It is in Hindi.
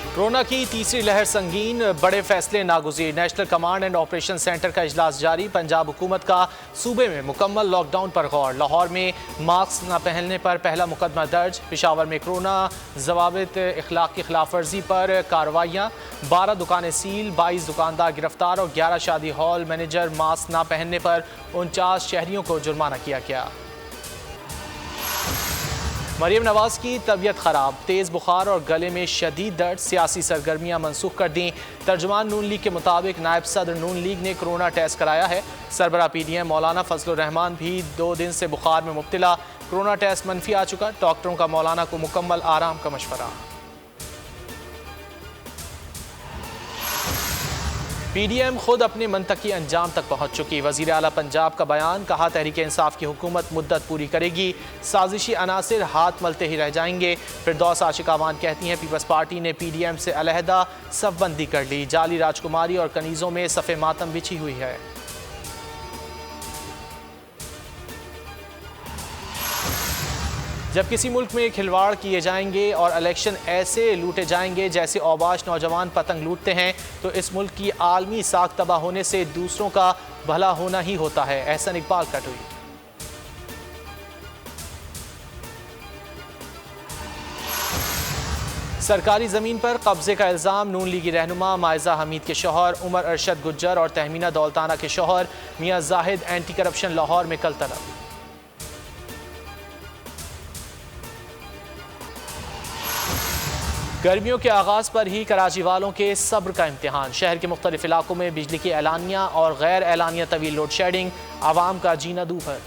कोरोना की तीसरी लहर संगीन, बड़े फैसले नागुज़ीर। National command and operation centre का इजलास जारी। पंजाब हुकूमत का सूबे में मुकम्मल लॉकडाउन पर गौर। लाहौर में मास्क न पहनने पर पहला मुकदमा दर्ज। पेशावर में कोरोना ज़वाबित इखलाक की खिलाफ वर्जी पर कार्रवाइयाँ। 12 दुकानें सील, 22 दुकानदार गिरफ्तार और 11 शादी हॉल मैनेजर मास्क न पहनने पर 49 शहरियों को जुर्माना किया गया। मरीम नवाज की तबीयत खराब, तेज़ बुखार और गले में शदीद दर्द। सियासी सरगर्मियां मनसूख कर दी। तर्जुमान नून लीग के मुताबिक नायब सदर नून लीग ने कोरोना टेस्ट कराया है। सरबराह PDM मौलाना फजलुर रहमान भी 2 दिन से बुखार में मुब्तला। कोरोना टेस्ट मनफी आ चुका। डॉक्टरों का मौलाना को मुकम्मल आराम का मशवरा। PDM खुद अपने मंतकी अंजाम तक पहुंच चुकी। वज़ीर आला पंजाब का बयान, कहा तहरीक इंसाफ की हुकूमत मुद्दत पूरी करेगी, साजिशी अनासिर हाथ मलते ही रह जाएंगे। फिरदौस आशिक अवान कहती हैं पीपल्स पार्टी ने PDM से अलहदा सफबंदी कर ली। जाली राजकुमारी और कनीज़ों में सफ़े मातम बिछी हुई है। जब किसी मुल्क में खिलवाड़ किए जाएंगे और इलेक्शन ऐसे लूटे जाएंगे जैसे औबाश नौजवान पतंग लूटते हैं, तो इस मुल्क की आलमी साख तबाह होने से दूसरों का भला होना ही होता है। एहसन इकबाल का ट्वीट। सरकारी ज़मीन पर कब्जे का इल्ज़ाम। नून लीगी रहनुमा मायजा हमीद के शौहर उमर अरशद गुज्जर और तहमीना दौलताना के शौहर मियाँ जाहिद एंटी करप्शन लाहौर में कल तलब। गर्मियों के आगाज़ पर ही कराची वालों के सब्र का इम्तिहान। शहर के मुख्तलिफ इलाकों में बिजली की एलानिया और गैर एलानिया तवील लोड शेडिंग, आवाम का जीना दूभर।